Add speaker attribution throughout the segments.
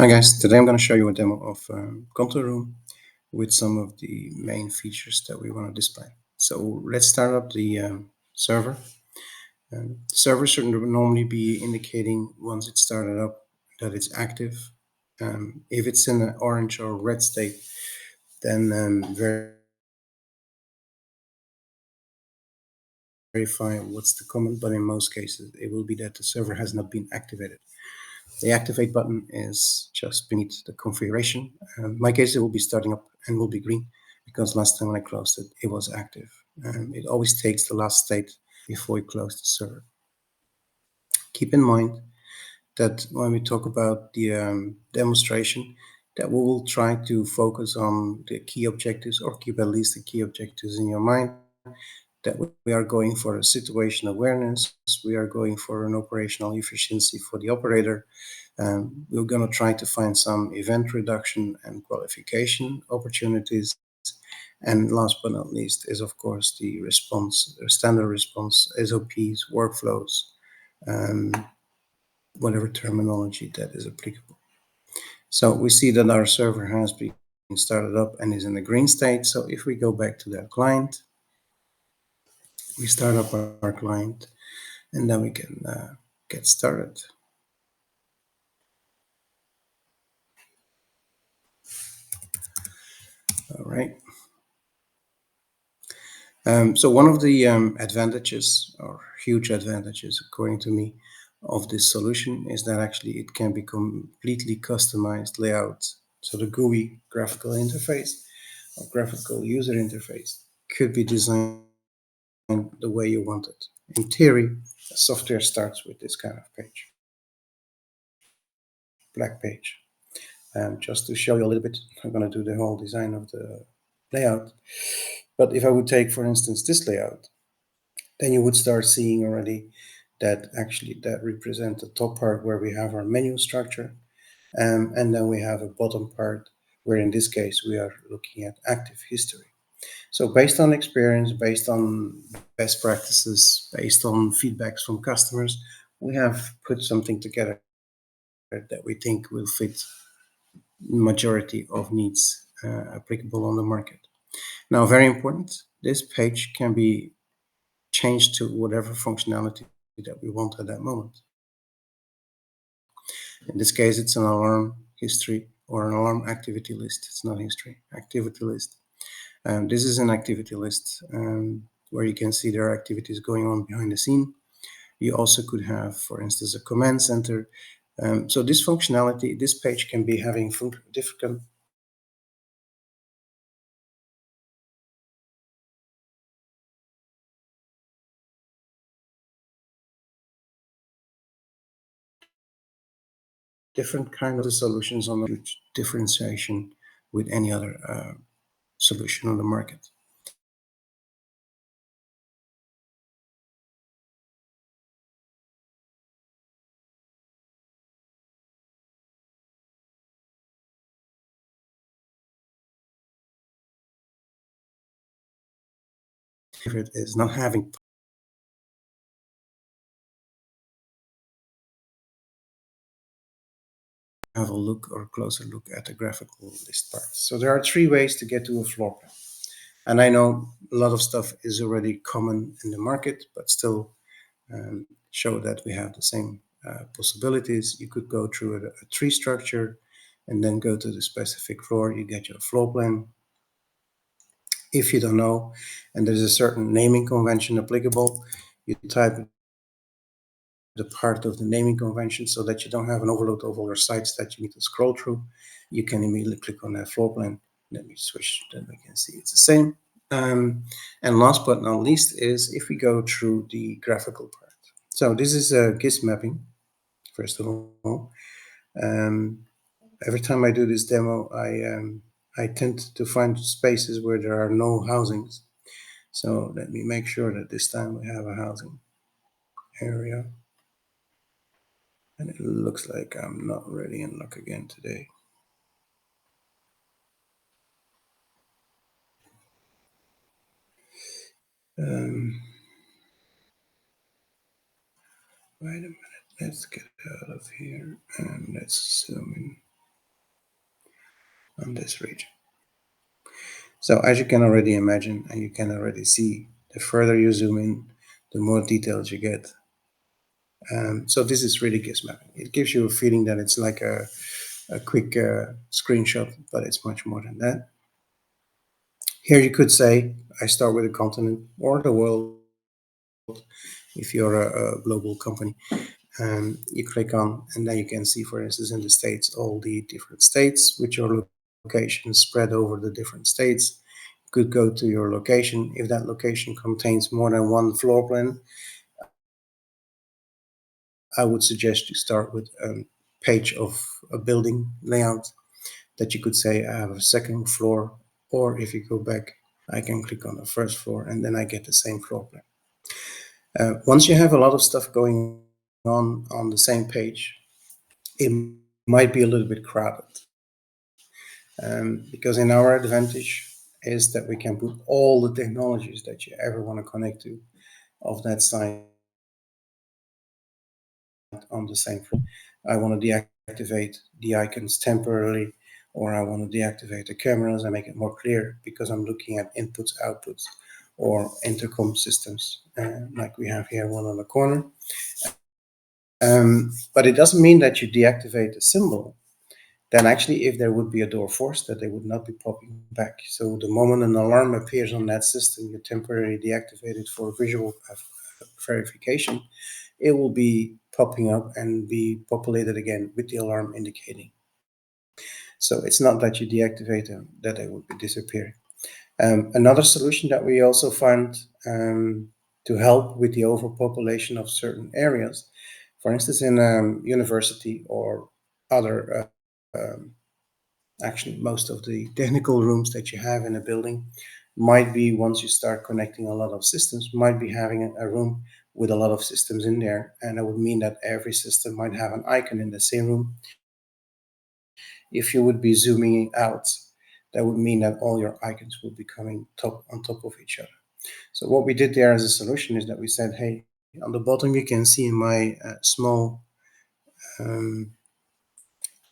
Speaker 1: Hi guys, today I'm going to show you a demo of Contour Room with some of the main features that we want to display. So let's start up the server. The server should normally be indicating once it's started up that it's active. If it's in an orange or red state, then verify what's the comment, but in most cases it will be that the server has not been activated. The activate button is just beneath the configuration. In my case, it will be starting up and will be green because last time when I closed it, it was active. It always takes the last state before you close the server. Keep in mind that when we talk about the demonstration, that we will try to focus on the key objectives or keep at least the key objectives in your mind, that we are going for a situation awareness, we are going for an operational efficiency for the operator. We're going to try to find some event reduction and qualification opportunities. And last but not least is, of course, the response, standard response, SOPs, workflows, whatever terminology that is applicable. So we see that our server has been started up and is in the green state. So if we go back to that client, we start up our client, and then we can get started. All right. So one of the advantages, or huge advantages, according to me, of this solution is that actually it can be completely customized layout. So the GUI, graphical interface, or graphical user interface, could be designed the way you want it. In theory, software starts with this kind of page, black page. Just to show you a little bit, I'm going to do the whole design of the layout. But if I would take, for instance, this layout, then you would start seeing already that actually that represents the top part where we have our menu structure. And then we have a bottom part where in this case we are looking at active history. So based on experience, based on best practices, based on feedbacks from customers, we have put something together that we think will fit majority of needs applicable on the market. Now, very important, this page can be changed to whatever functionality that we want at that moment. In this case, it's an alarm history or an alarm activity list. It's not history, activity list. This is an activity list where you can see there are activities going on behind the scene. You also could have, for instance, a command center. So this functionality, this page can be having different kind of solutions on the differentiation with any other solution on the market. It is not having have a look or closer look at the graphical list part. So there are three ways to get to a floor plan. And I know a lot of stuff is already common in the market, but still show that we have the same possibilities. You could go through a tree structure and then go to the specific floor. You get your floor plan. If you don't know, and there's a certain naming convention applicable, you type the part of the naming convention so that you don't have an overload of all your sites that you need to scroll through. You can immediately click on that floor plan. Let me switch, then we can see it's the same. And last but not least is if we go through the graphical part. So this is a GIS mapping, first of all. Every time I do this demo, I tend to find spaces where there are no housings. So let me make sure that this time we have a housing area. And it looks like I'm not really in luck again today. Wait a minute, let's get out of here and let's zoom in. on this region. So as you can already imagine, and you can already see, the further you zoom in, the more details you get. So this is really GIS mapping. It gives you a feeling that it's like a quick screenshot, but it's much more than that. Here you could say, I start with a continent or the world, if you're a global company. You click on, and then you can see, for instance, in the States, all the different states with your locations spread over the different states. You could go to your location. If that location contains more than one floor plan, I would suggest you start with a page of a building layout that you could say, I have a second floor, or if you go back, I can click on the first floor, and then I get the same floor plan. Once you have a lot of stuff going on the same page, it might be a little bit crowded. Because in our advantage is that we can put all the technologies that you ever want to connect to of that site on the same floor. I want to deactivate the icons temporarily, or I want to deactivate the cameras and make it more clear because I'm looking at inputs, outputs, or intercom systems, like we have here, one on the corner. But it doesn't mean that you deactivate the symbol. Then actually, if there would be a door forced, that they would not be popping back. So the moment an alarm appears on that system, you temporarily deactivate it for visual verification, it will be popping up and be populated again with the alarm indicating. So it's not that you deactivate them, that they would be disappearing. Another solution that we also find to help with the overpopulation of certain areas, for instance, in university or other actually, most of the technical rooms that you have in a building might be, once you start connecting a lot of systems, might be having a room with a lot of systems in there. And that would mean that every system might have an icon in the same room. If you would be zooming out, that would mean that all your icons would be coming on top of each other. So what we did there as a solution is that we said, hey, on the bottom you can see in my small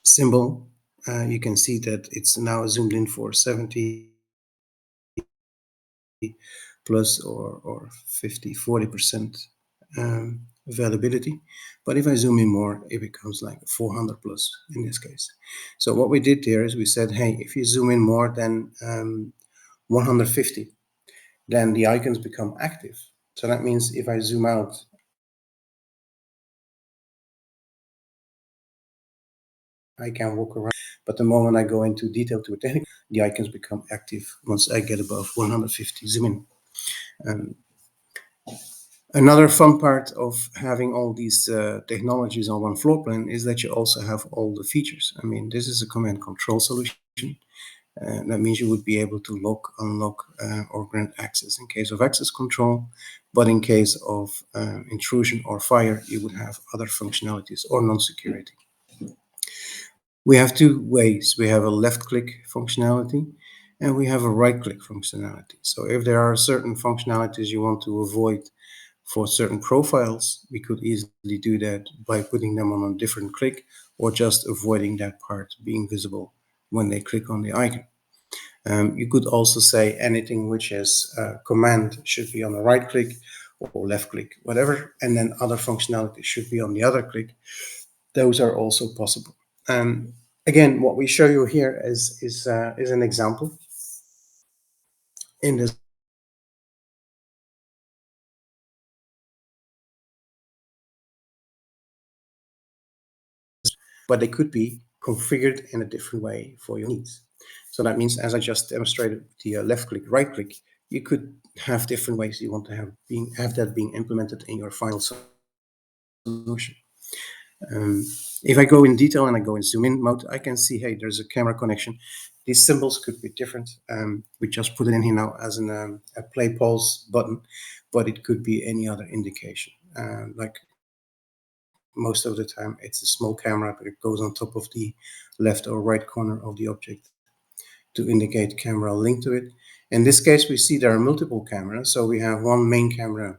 Speaker 1: symbol, you can see that it's now zoomed in for 70 plus or 50, 40% availability. But if I zoom in more, it becomes like 400 plus in this case. So what we did there is we said, hey, if you zoom in more than 150, then the icons become active. So that means if I zoom out, I can walk around. But the moment I go into detail to a technical, the icons become active once I get above 150 zoom in. Another fun part of having all these technologies on one floor plan is that you also have all the features. I mean, this is a command control solution. That means you would be able to lock, unlock, or grant access in case of access control. But in case of intrusion or fire, you would have other functionalities or non-security. We have two ways. We have a left-click functionality and we have a right-click functionality. So if there are certain functionalities you want to avoid for certain profiles, we could easily do that by putting them on a different click or just avoiding that part being visible when they click on the icon. You could also say anything which is command should be on the right click or left click, whatever, and then other functionality should be on the other click. Those are also possible. Again, what we show you here is an example in this, but they could be configured in a different way for your needs. So that means, as I just demonstrated, the left click, right click, you could have different ways you want to have that being implemented in your final solution. If I go in detail and I go in zoom in mode, I can see, hey, there's a camera connection. These symbols could be different. We just put it in here now as a play pause button, but it could be any other indication. Like most of the time, it's a small camera, but it goes on top of the left or right corner of the object to indicate camera linked to it. In this case, we see there are multiple cameras. So we have one main camera,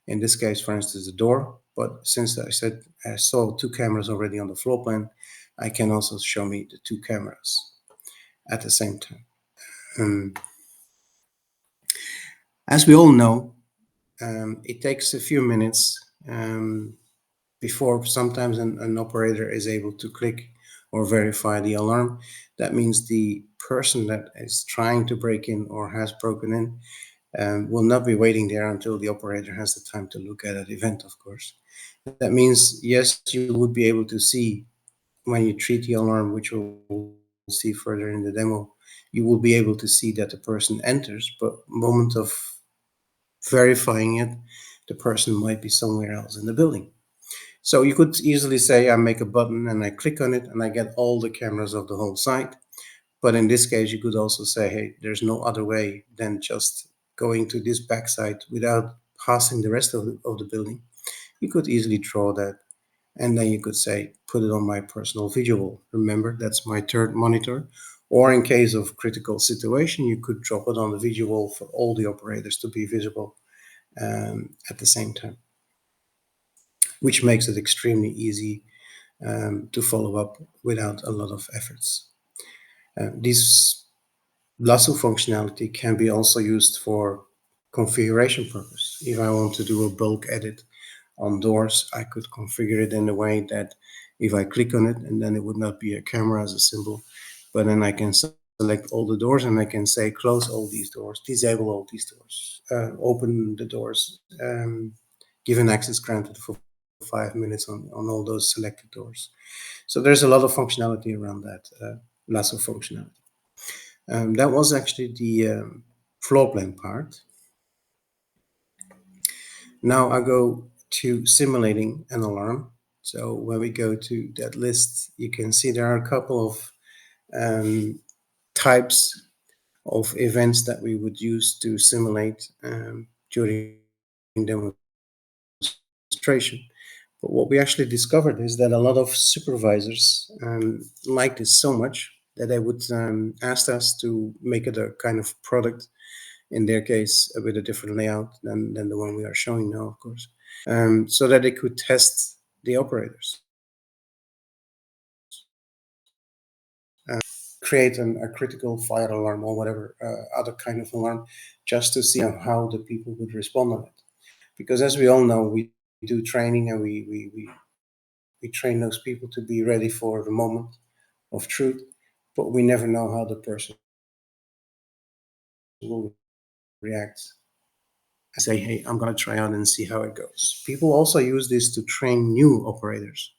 Speaker 1: in this case, for instance, the door. But since I saw two cameras already on the floor plan, I can also show me the two cameras. at the same time. Um, as we all know, it takes a few minutes before sometimes an operator is able to click or verify the alarm. That means the person that is trying to break in or has broken in will not be waiting there until the operator has the time to look at an event, of course. That means, yes, you would be able to see when you treat the alarm, which we'll see further in the demo, you will be able to see that the person enters, but moment of verifying it, the person might be somewhere else in the building. So you could easily say, I make a button and I click on it and I get all the cameras of the whole site. But in this case, you could also say, hey, there's no other way than just going to this backside without passing the rest of the building. You could easily draw that. And then you could say, put it on my personal visual. Remember, that's my third monitor. Or in case of critical situation, you could drop it on the visual for all the operators to be visible at the same time, which makes it extremely easy to follow up without a lot of efforts. This lasso functionality can be also used for configuration purpose. If I want to do a bulk edit on doors, I could configure it in a way that if I click on it, and then it would not be a camera as a symbol, but then I can select all the doors and I can say close all these doors, disable all these doors, open the doors, given access granted for 5 minutes on all those selected doors. So there's a lot of functionality around that lasso functionality. That was actually the floor plan part. Now I go to simulating an alarm. So when we go to that list, you can see there are a couple of types of events that we would use to simulate during demonstration. But what we actually discovered is that a lot of supervisors like this so much that they would ask us to make it a kind of product, in their case with a different layout than the one we are showing now, of course, so that they could test the operators. Create a critical fire alarm or whatever other kind of alarm, just to see how the people would respond on it. Because as we all know, we do training and we train those people to be ready for the moment of truth, but we never know how the person will react. Say, hey, I'm going to try out and see how it goes. People also use this to train new operators.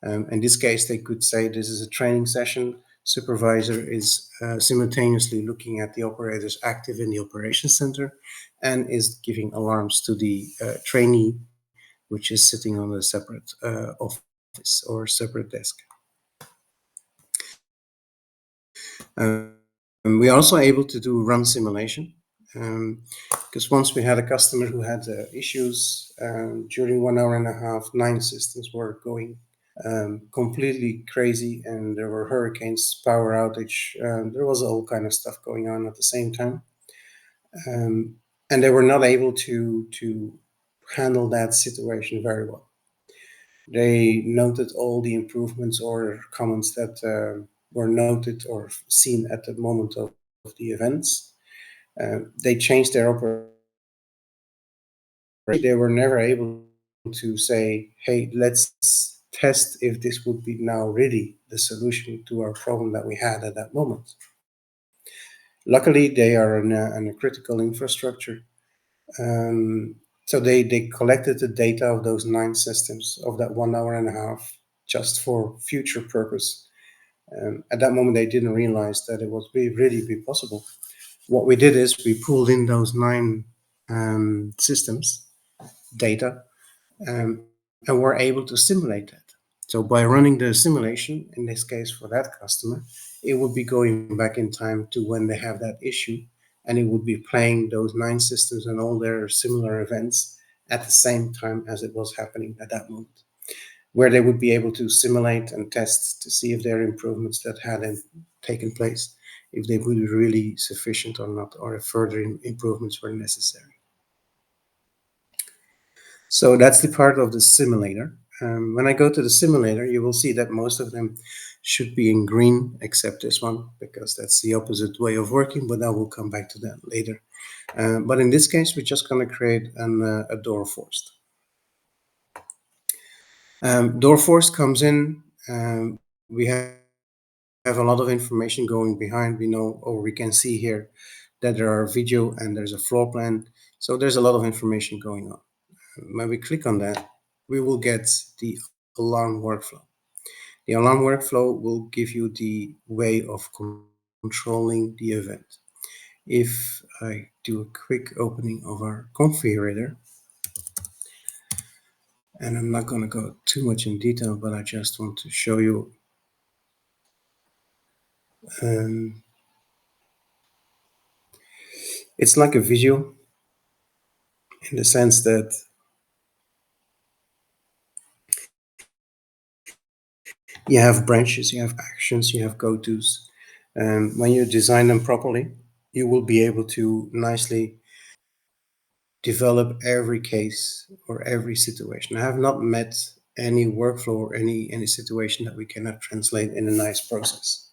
Speaker 1: In this case, they could say this is a training session. Supervisor is simultaneously looking at the operators active in the operations center and is giving alarms to the trainee, which is sitting on a separate office or separate desk. We are also able to do run simulation, because once we had a customer who had issues during 1 hour and a half, 9 systems were going completely crazy, and there were hurricanes, power outage, there was all kind of stuff going on at the same time, and they were not able to handle that situation very well. They noted all the improvements or comments that were noted or seen at the moment of the events. They changed their operation. They were never able to say, hey, let's test if this would be now really the solution to our problem that we had at that moment. Luckily, they are in a critical infrastructure. So they collected the data of those 9 systems of that 1 hour and a half just for future purpose. At that moment, they didn't realize that it would really be possible. What we did is we pulled in those 9 systems data and were able to simulate that. So by running the simulation, in this case for that customer, it would be going back in time to when they have that issue, and it would be playing those 9 systems and all their similar events at the same time as it was happening at that moment, where they would be able to simulate and test to see if their improvements that had taken place, if they would be really sufficient or not, or if further improvements were necessary. So that's the part of the simulator. When I go to the simulator, you will see that most of them should be in green, except this one, because that's the opposite way of working, but I will come back to that later. But in this case, we're just going to create a door forced. Door forced comes in. We have a lot of information going behind. We know, or we can see here that there are video and there's a floor plan. So there's a lot of information going on. When we click on that, we will get the alarm workflow. The alarm workflow will give you the way of controlling the event. If I do a quick opening of our configurator, and I'm not going to go too much in detail, but I just want to show you it's like a video in the sense that you have branches, you have actions, you have go-tos. When you design them properly, you will be able to nicely develop every case or every situation. I have not met any workflow or any situation that we cannot translate in a nice process.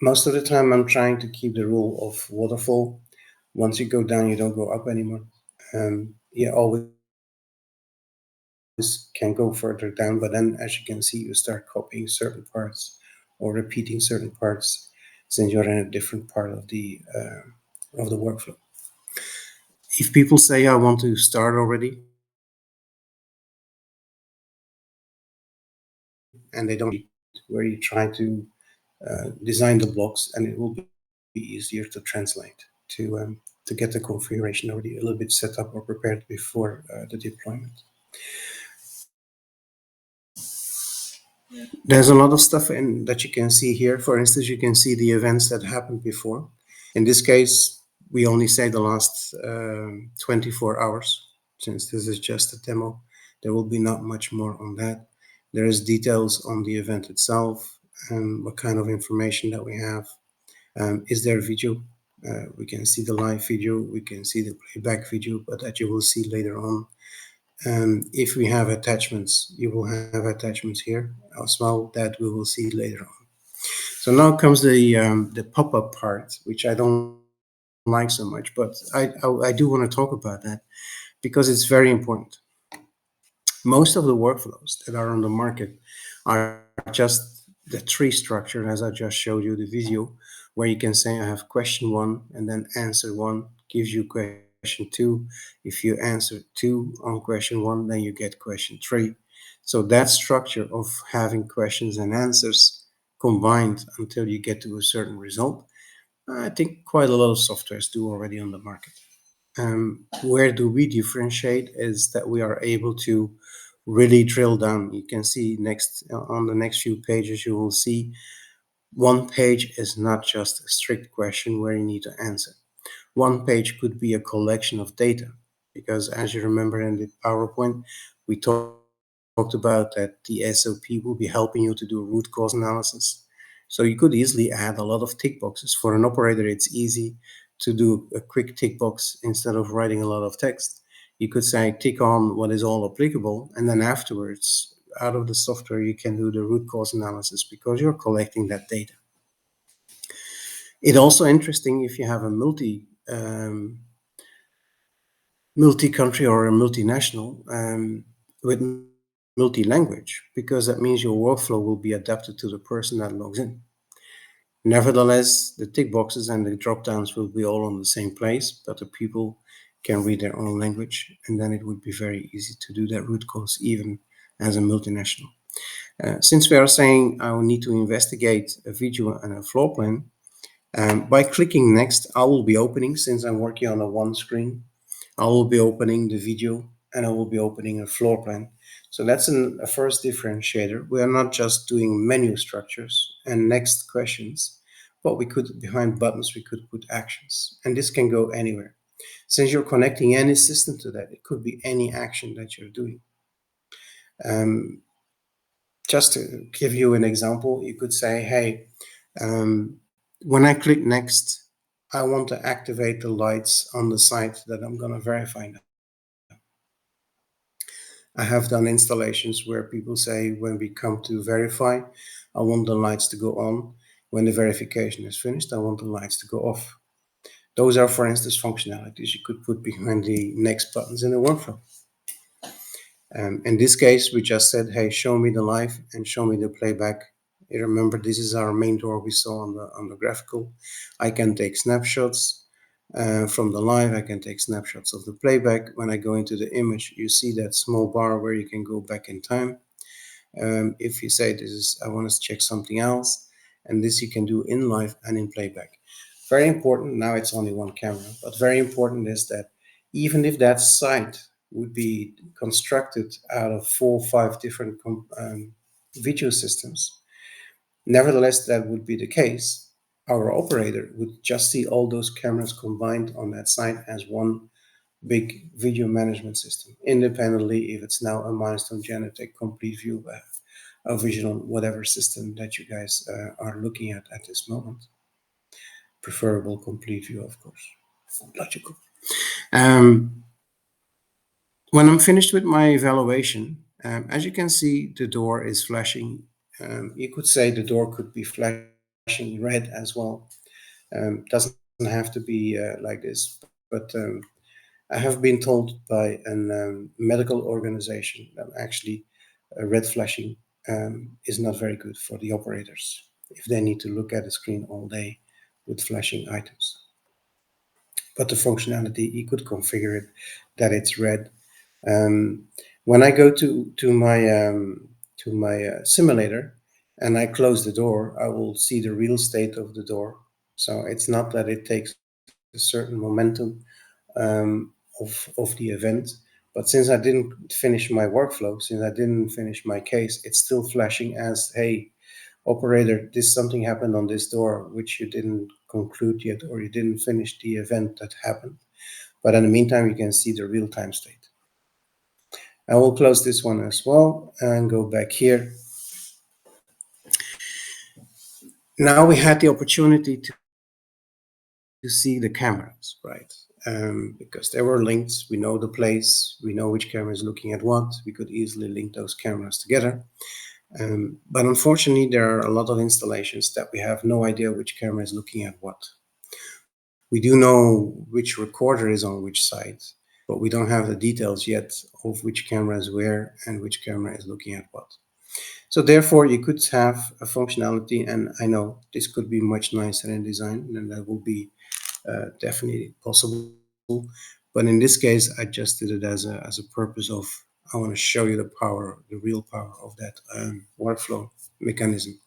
Speaker 1: Most of the time, I'm trying to keep the rule of waterfall. Once you go down, you don't go up anymore. You always can go further down, but then as you can see, you start copying certain parts or repeating certain parts since you're in a different part of the workflow. If people say I want to start already and they don't, where you try to design the blocks, and it will be easier to translate to get the configuration already a little bit set up or prepared before the deployment. There's a lot of stuff that you can see here. For instance, you can see the events that happened before. In this case, we only say the last 24 hours, since this is just a demo. There will be not much more on that. There is details on the event itself and what kind of information that we have. Is there video? We can see the live video, we can see the playback video, but that you will see later on. If we have attachments, you will have attachments here as well that we will see later on. So now comes the pop-up part, which I don't like so much, but I do want to talk about that because it's very important. Most of the workflows that are on the market are just the tree structure, as I just showed you the video, where you can say I have question 1 and then answer 1 gives you question 2. If you answer 2 on question 1, then you get question 3. So that structure of having questions and answers combined until you get to a certain result, I think quite a lot of softwares do already on the market. Where do we differentiate is that we are able to really drill down. You can see next on the next few pages, you will see one page is not just a strict question where you need to answer. One page could be a collection of data, because as you remember in the PowerPoint, we talked about that the SOP will be helping you to do root cause analysis. So you could easily add a lot of tick boxes. For an operator, it's easy to do a quick tick box instead of writing a lot of text. You could say tick on what is all applicable, and then afterwards, out of the software, you can do the root cause analysis because you're collecting that data. It's also interesting if you have a multi-country or a multinational with multi-language, because that means your workflow will be adapted to the person that logs in. Nevertheless, the tick boxes and the drop downs will be all on the same place, but the people can read their own language, and then it would be very easy to do that root cause even as a multinational. Since we are saying I will need to investigate a video and a floor plan, by clicking next, I will be opening, since I'm working on a one screen, I will be opening the video and I will be opening a floor plan. So that's a first differentiator. We are not just doing menu structures and next questions, but we could, behind buttons, we could put actions. And this can go anywhere. Since you're connecting any system to that, it could be any action that you're doing. Just to give you an example, you could say, hey, when I click next, I want to activate the lights on the site that I'm going to verify now. I have done installations where people say, when we come to verify, I want the lights to go on. When the verification is finished, I want the lights to go off. Those are, for instance, functionalities you could put behind the next buttons in a workflow. In this case, we just said, hey, show me the live and show me the playback. You remember, this is our main door we saw on the graphical. I can take snapshots from the live. I can take snapshots of the playback. When I go into the image, you see that small bar where you can go back in time. If you say this is, I want to check something else, and this you can do in live and in playback. Very important. Now it's only one camera, but very important is that even if that site would be constructed out of 4 or 5 different video systems, nevertheless, that would be the case. Our operator would just see all those cameras combined on that site as one big video management system, independently if it's now a Milestone Genetec Complete View, a Vision, whatever system that you guys are looking at this moment. Preferable Complete View, of course. Logical. When I'm finished with my evaluation, as you can see, the door is flashing. You could say the door could be flashing red as well. Doesn't have to be like this, but I have been told by a medical organization that actually red flashing is not very good for the operators if they need to look at a screen all day with flashing items. But the functionality, you could configure it that it's red. When I go to my simulator and I close the door, I will see the real state of the door. So it's not that it takes a certain momentum of the event, but since I didn't finish my workflow, since I didn't finish my case, it's still flashing as, hey, operator, something happened on this door which you didn't conclude yet, or you didn't finish the event that happened. But in the meantime, you can see the real-time state. I will close this one as well and go back here. Now we had the opportunity to see the cameras, right? Because they were linked. We know the place. We know which camera is looking at what. We could easily link those cameras together. But unfortunately, there are a lot of installations that we have no idea which camera is looking at what. We do know which recorder is on which side, but we don't have the details yet of which camera is where and which camera is looking at what. So therefore, you could have a functionality, and I know this could be much nicer in design, and that will be definitely possible. But in this case, I just did it as a purpose of, I want to show you the power, the real power of that workflow mechanism.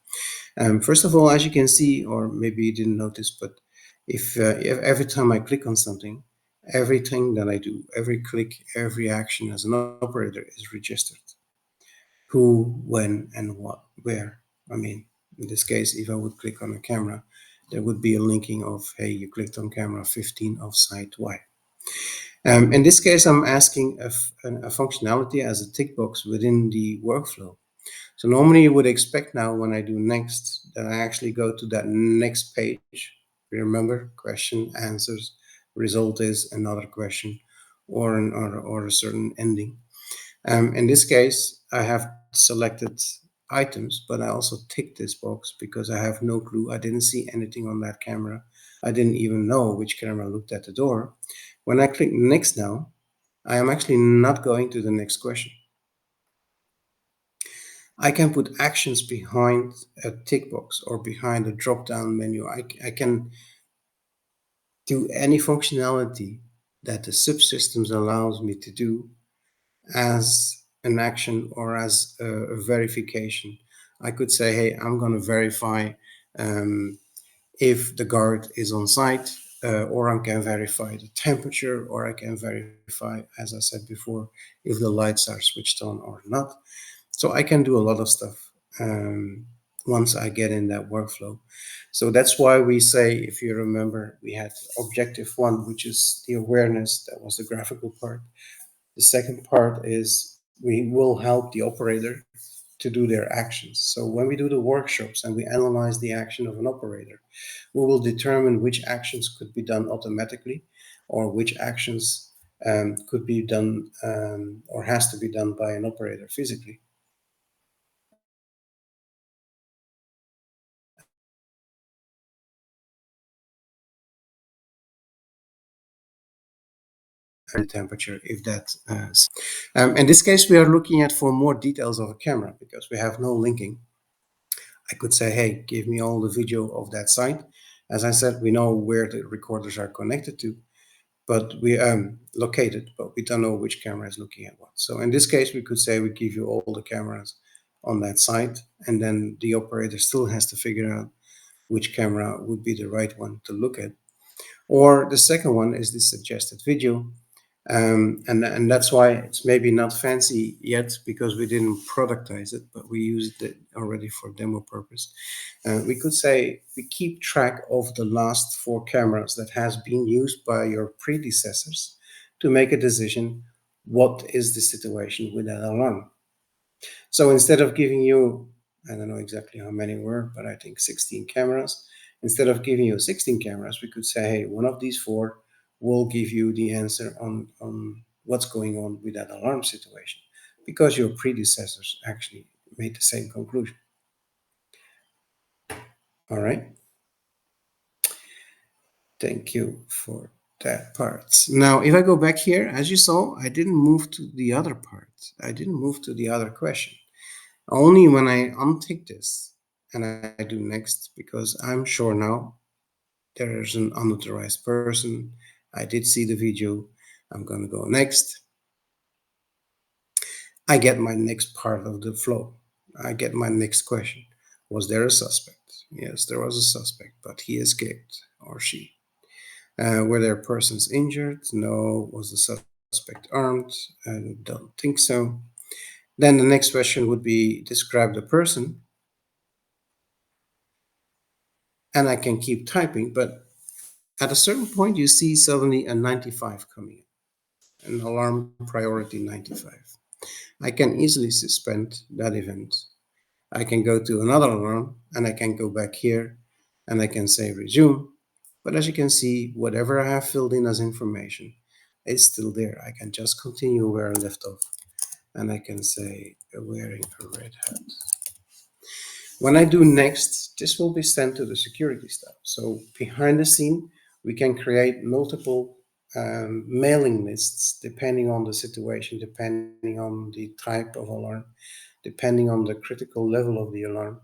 Speaker 1: First of all, as you can see, or maybe you didn't notice, but if every time I click on something, everything that I do, every click, every action as an operator is registered. Who, when, and what, where. I mean, in this case, if I would click on a camera, there would be a linking of, hey, you clicked on camera 15 of site Y. In this case, I'm asking a functionality as a tick box within the workflow. So normally you would expect now when I do next, that I actually go to that next page. Remember, question, answers, result is another question or a certain ending. In this case, I have selected items, but I also ticked this box because I have no clue. I didn't see anything on that camera. I didn't even know which camera looked at the door. When I click next now, I am actually not going to the next question. I can put actions behind a tick box or behind a drop-down menu. I can do any functionality that the subsystems allows me to do as an action or as a verification. I could say, hey, I'm going to verify if the guard is on site, or I can verify the temperature, or I can verify, as I said before, if the lights are switched on or not. So I can do a lot of stuff once I get in that workflow. So that's why we say, if you remember, we had objective 1, which is the awareness. That was the graphical part. The second part is we will help the operator to do their actions. So when we do the workshops and we analyze the action of an operator, we will determine which actions could be done automatically or which actions could be done or has to be done by an operator physically. And temperature, if that. In this case, we are looking at for more details of a camera because we have no linking. I could say, hey, give me all the video of that site. As I said, we know where the recorders are connected to, but we located, but we don't know which camera is looking at what. So in this case, we could say we give you all the cameras on that site, and then the operator still has to figure out which camera would be the right one to look at. Or the second one is the suggested video. And that's why it's maybe not fancy yet because we didn't productize it, but we used it already for demo purpose. We could say we keep track of the last 4 cameras that has been used by your predecessors to make a decision what is the situation with that alarm. So instead of giving you, I don't know exactly how many were, but I think 16 cameras. Instead of giving you 16 cameras, we could say, hey, one of these 4 will give you the answer on what's going on with that alarm situation, because your predecessors actually made the same conclusion. All right. Thank you for that part. Now, if I go back here, as you saw, I didn't move to the other part. I didn't move to the other question. Only when I untick this and I do next, because I'm sure now there's an unauthorized person. I did see the video. I'm going to go next. I get my next part of the flow. I get my next question. Was there a suspect? Yes, there was a suspect, but he escaped, or she. Were there persons injured? No. Was the suspect armed? I don't think so. Then the next question would be describe the person. And I can keep typing, but at a certain point, you see suddenly a 95 coming in, an alarm priority 95. I can easily suspend that event. I can go to another alarm and I can go back here and I can say resume. But as you can see, whatever I have filled in as information is still there. I can just continue where I left off and I can say wearing a red hat. When I do next, this will be sent to the security staff. So behind the scene, we can create multiple mailing lists depending on the situation, depending on the type of alarm, depending on the critical level of the alarm,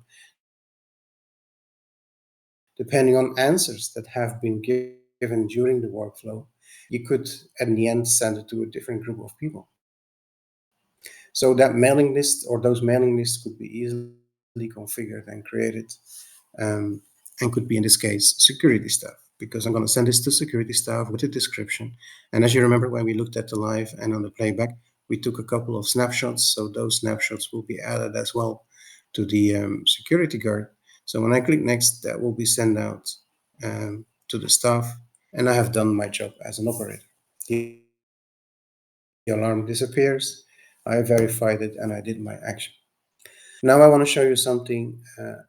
Speaker 1: depending on answers that have been given during the workflow. You could, in the end, send it to a different group of people. So that mailing list or those mailing lists could be easily configured and created, and could be, in this case, security staff, because I'm going to send this to security staff with a description. And as you remember, when we looked at the live and on the playback, we took a couple of snapshots. So those snapshots will be added as well to the security guard. So when I click next, that will be sent out to the staff, and I have done my job as an operator. The alarm disappears. I verified it and I did my action. Now I want to show you something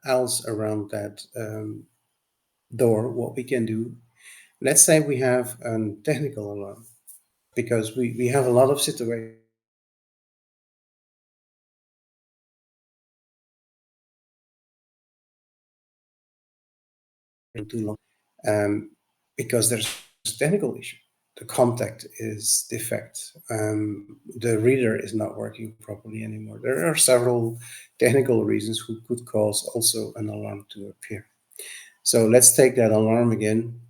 Speaker 1: else around that door, what we can do. Let's say we have a technical alarm, because we have a lot of situations too long, because there's a technical issue. The contact is defect. The reader is not working properly anymore. There are several technical reasons which could cause also an alarm to appear. So let's take that alarm again.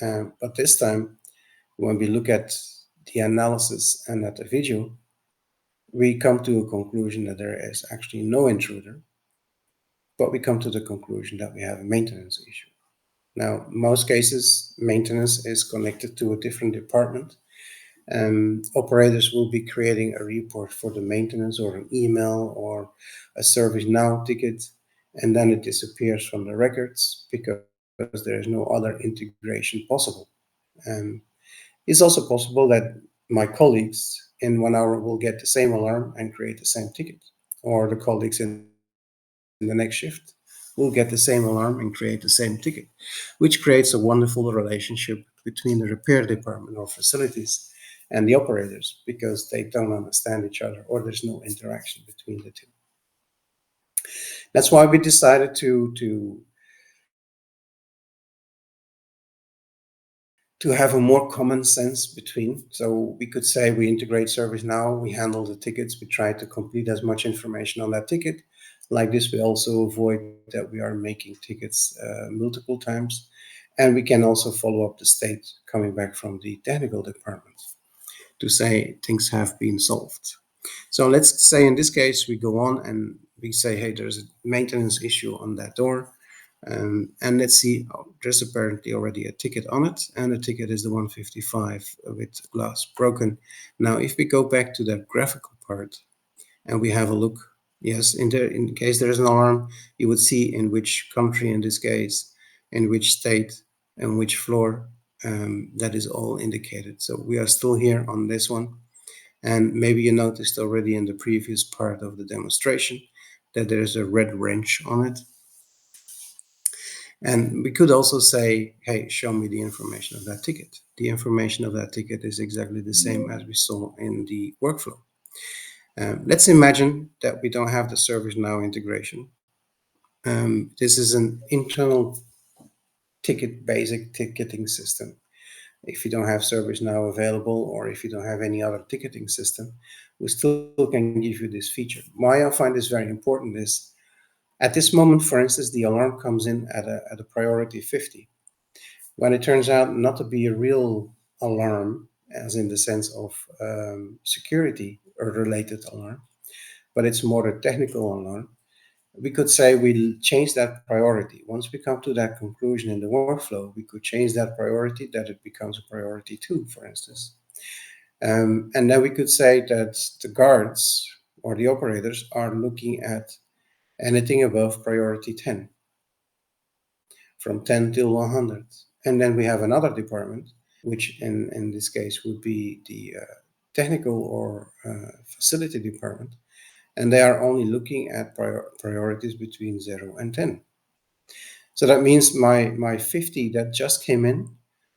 Speaker 1: But this time, when we look at the analysis and at the video, we come to a conclusion that there is actually no intruder, but we come to the conclusion that we have a maintenance issue. Now, most cases, maintenance is connected to a different department. Operators will be creating a report for the maintenance or an email or a ServiceNow ticket, and then it disappears from the records because there is no other integration possible. It's also possible that my colleagues in 1 hour will get the same alarm and create the same ticket, or the colleagues in the next shift will get the same alarm and create the same ticket, which creates a wonderful relationship between the repair department or facilities and the operators, because they don't understand each other or there's no interaction between the two. That's why we decided to have a more common sense between. So we could say we integrate ServiceNow, we handle the tickets, we try to complete as much information on that ticket. Like this, we also avoid that we are making tickets multiple times. And we can also follow up the state coming back from the technical department to say things have been solved. So let's say in this case, we go on and we say, hey, there's a maintenance issue on that door. And let's see, there's apparently already a ticket on it, and the ticket is the 155 with glass broken. Now, if we go back to that graphical part and we have a look, yes, in case there is an alarm, you would see in which country, in this case, in which state, and which floor, that is all indicated. So we are still here on this one. And maybe you noticed already in the previous part of the demonstration that there's a red wrench on it. And we could also say, hey, show me the information of that ticket. The information of that ticket is exactly the same as we saw in the workflow. Let's imagine that we don't have the ServiceNow integration. This is an internal basic ticketing system. If you don't have ServiceNow available, or if you don't have any other ticketing system, we still can give you this feature. Why I find this very important is, at this moment, for instance, the alarm comes in at a priority 50. When it turns out not to be a real alarm, as in the sense of security or related alarm, but it's more a technical alarm, we could say we'll change that priority. Once we come to that conclusion in the workflow, we could change that priority, that it becomes a priority 2, for instance. And then we could say that the guards or the operators are looking at anything above priority 10, from 10 till 100. And then we have another department, which in this case would be the technical or facility department, and they are only looking at priorities between 0 and 10. So that means my 50 that just came in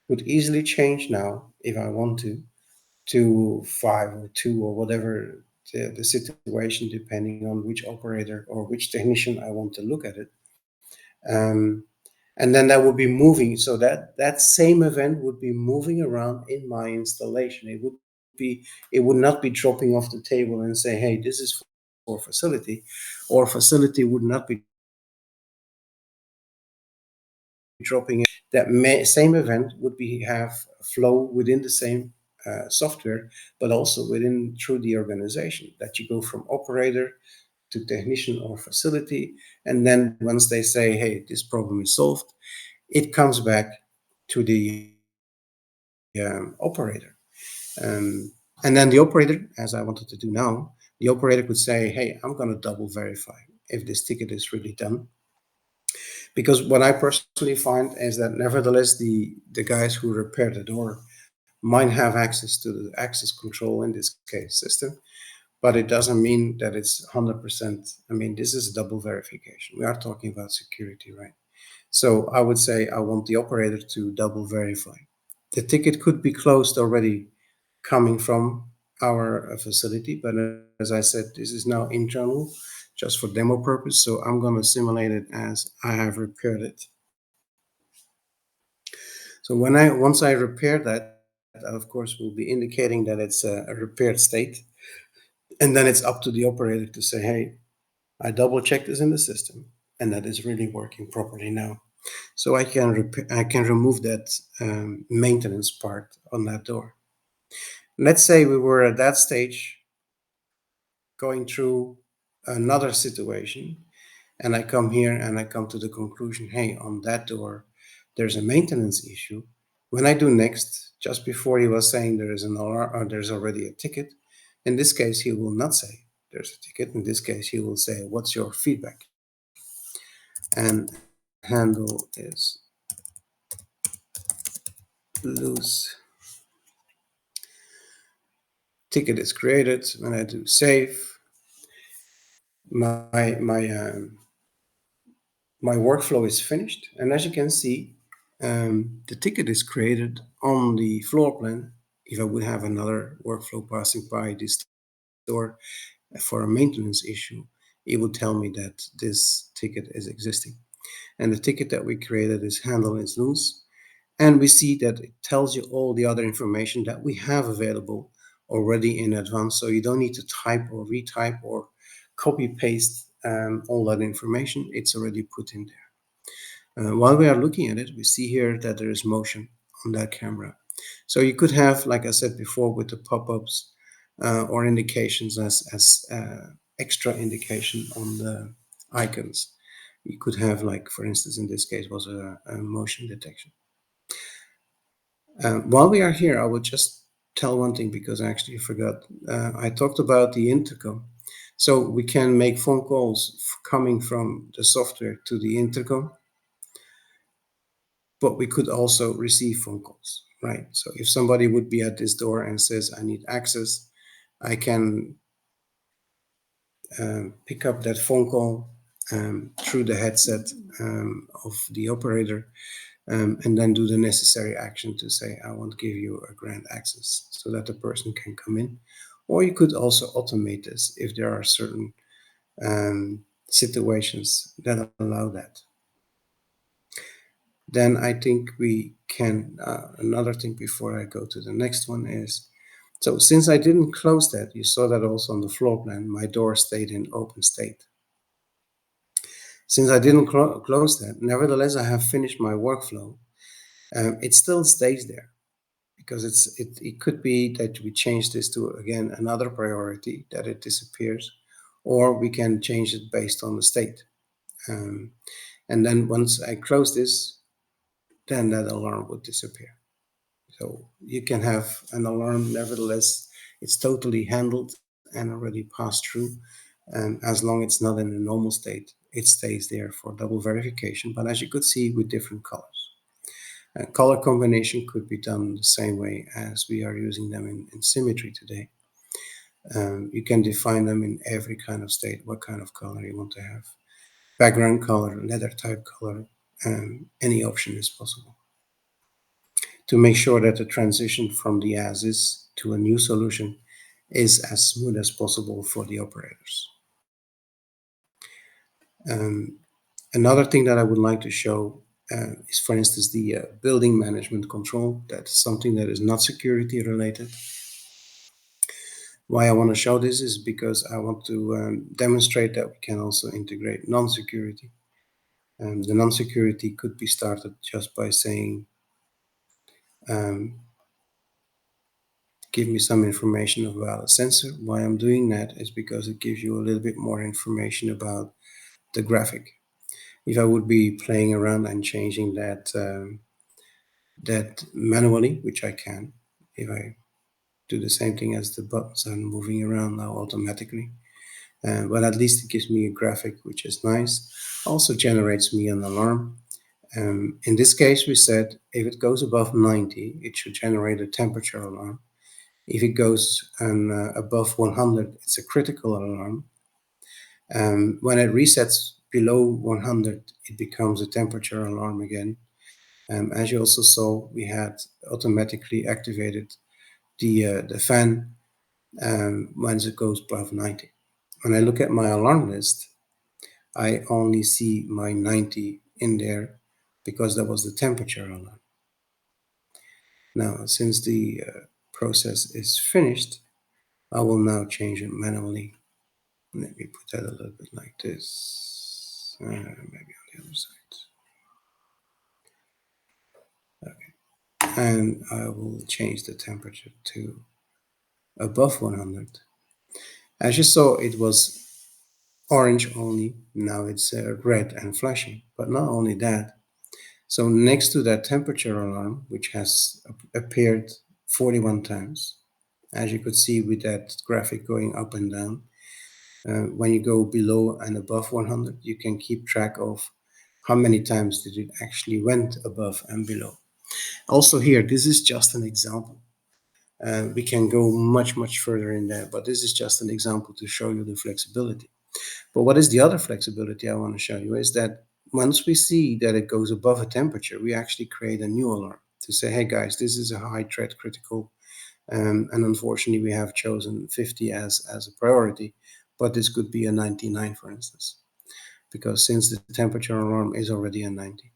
Speaker 1: could easily change now, if I want to 5 or 2 or whatever the situation, depending on which operator or which technician I want to look at it. And then that would be moving. So that same event would be moving around in my installation. It would not be dropping off the table and say, hey, this is for facility, or facility would not be dropping it. That same event would have flow within the same software, but also through the organization, that you go from operator to technician or facility. And then once they say, hey, this problem is solved, it comes back to the operator. And then the operator, as I wanted to do now, the operator could say, hey, I'm going to double verify if this ticket is really done. Because what I personally find is that nevertheless, the guys who repair the door might have access to the access control, in this case system, but it doesn't mean that it's 100%. I mean, this is double verification. We are talking about security, right? So I would say I want the operator to double verify. The ticket could be closed already coming from our facility, but as I said, this is now internal, just for demo purpose. So I'm going to simulate it as I have repaired it. So once I repair that, of course, will be indicating that it's a repaired state. And then it's up to the operator to say, hey, I double checked this in the system, and that is really working properly now. So I can remove that maintenance part on that door. Let's say we were at that stage going through another situation, and I come here and I come to the conclusion, hey, on that door, there's a maintenance issue. When I do next, just before he was saying there is an alarm, or there's already a ticket, in this case, he will not say there's a ticket. In this case, he will say, what's your feedback? And handle is loose. Ticket is created. When I do save, my workflow is finished. And as you can see, the ticket is created on the floor plan if I would have another workflow passing by this door for a maintenance issue, it would tell me that this ticket is existing. And the ticket that we created is handle is loose. And we see that it tells you all the other information that we have available already in advance. So you don't need to type or retype or copy paste all that information. It's already put in there. While we are looking at it, we see here that there is motion on that camera. So you could have, like I said before, with the pop-ups or indications as extra indication on the icons. You could have, like, for instance, in this case, was a motion detection. While we are here, I would just tell one thing because I actually forgot. I talked about the intercom. So we can make phone calls coming from the software to the intercom, but we could also receive phone calls, right? So if somebody would be at this door and says, I need access, I can pick up that phone call through the headset of the operator and then do the necessary action to say, I want to give you a grant access so that the person can come in. Or you could also automate this if there are certain situations that allow that. Then I think we can, another thing before I go to the next one is, so since I didn't close that, you saw that also on the floor plan, my door stayed in open state. Since I didn't close that, nevertheless, I have finished my workflow. It still stays there because it could be that we change this to, again, another priority, that it disappears, or we can change it based on the state. And then once I close this, then that alarm would disappear. So you can have an alarm, nevertheless, it's totally handled and already passed through. And as long as it's not in a normal state, it stays there for double verification. But as you could see, with different colors. Color combination could be done the same way as we are using them in Symmetry today. You can define them in every kind of state, what kind of color you want to have. Background color, letter type color, any option is possible, to make sure that the transition from the as is to a new solution is as smooth as possible for the operators. Another thing that I would like to show is, for instance, the building management control. That's something that is not security related. Why I want to show this is because I want to demonstrate that we can also integrate non-security. The non-security could be started just by saying, give me some information about a sensor. Why I'm doing that is because it gives you a little bit more information about the graphic. If I would be playing around and changing that that manually, which I can, if I do the same thing as the buttons are moving around now automatically, but at least it gives me a graphic, which is nice. Also generates me an alarm. In this case, we said if it goes above 90, it should generate a temperature alarm. If it goes above 100, it's a critical alarm. When it resets below 100, it becomes a temperature alarm again. As you also saw, we had automatically activated the fan once it goes above 90. When I look at my alarm list, I only see my 90 in there because that was the temperature alarm. Now, since the process is finished, I will now change it manually. Let me put that a little bit like this, maybe on the other side. Okay, and I will change the temperature to above 100. As you saw, it was orange only. Now it's red and flashing. But not only that, so next to that temperature alarm, which has appeared 41 times, as you could see with that graphic going up and down, when you go below and above 100, you can keep track of how many times did it actually went above and below. Also here, this is just an example. We can go much, much further in there, but this is just an example to show you the flexibility. But what is the other flexibility I want to show you is that once we see that it goes above a temperature, we actually create a new alarm to say, hey guys, this is a high threat critical And unfortunately, we have chosen 50 as a priority, but this could be a 99, for instance, because since the temperature alarm is already a 90.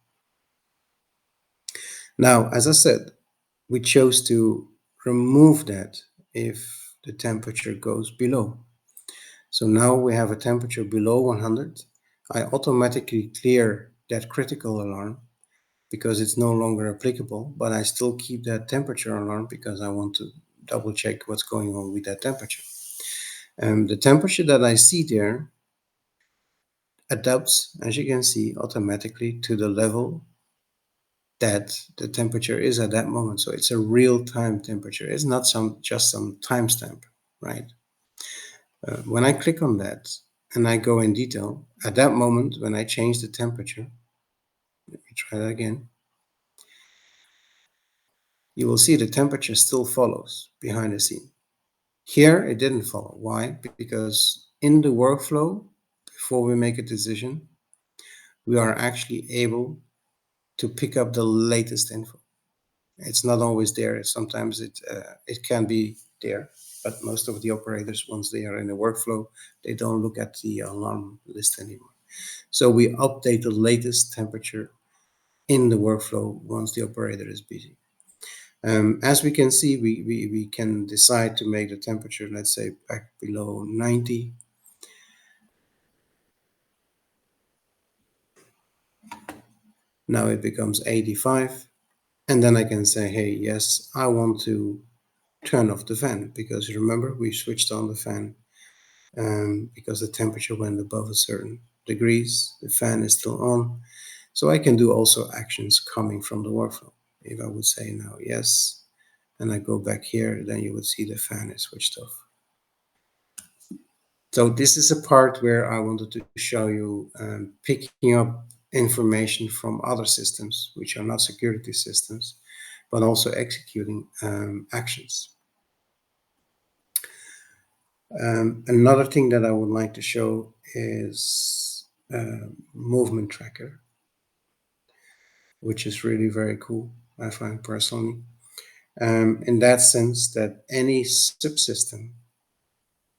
Speaker 1: Now, as I said, we chose to remove that if the temperature goes below. So now we have a temperature below 100. I automatically clear that critical alarm because it's no longer applicable, but I still keep that temperature alarm because I want to double check what's going on with that temperature. The temperature that I see there adapts, as you can see, automatically to the level that the temperature is at that moment. So it's a real-time temperature. It's not just some timestamp, right? When I click on that and I go in detail, at that moment when I change the temperature, let me try that again, you will see the temperature still follows behind the scene. Here it didn't follow. Why? Because in the workflow, before we make a decision, we are actually able to pick up the latest info. It's not always there. Sometimes it can be there, but most of the operators, once they are in the workflow, they don't look at the alarm list anymore. So we update the latest temperature in the workflow once the operator is busy. As we can see, we can decide to make the temperature, let's say, back below 90. Now it becomes 85. And then I can say, hey, yes, I want to turn off the fan, because remember, we switched on the fan because the temperature went above a certain degrees. The fan is still on. So I can do also actions coming from the workflow. If I would say now yes, and I go back here, then you would see the fan is switched off. So this is a part where I wanted to show you picking up information from other systems, which are not security systems, but also executing actions. Another thing that I would like to show is movement tracker, which is really very cool, I find personally. In that sense that any subsystem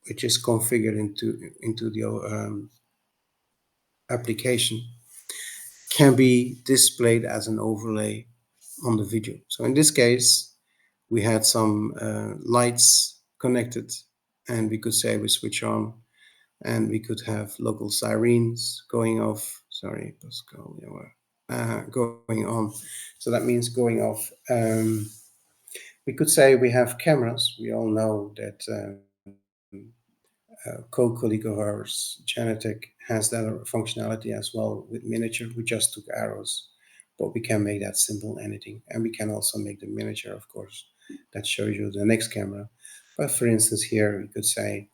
Speaker 1: which is configured into the application can be displayed as an overlay on the video. So in this case, we had some lights connected, and we could say we switch on, and we could have local sirens going off. Sorry, Pascal, going on. So that means going off. We could say we have cameras. We all know that a co-colleague of ours, Genetec, has that functionality as well with miniature. We just took arrows, but we can make that simple anything. And we can also make the miniature, of course, that shows you the next camera. But for instance, here we could say,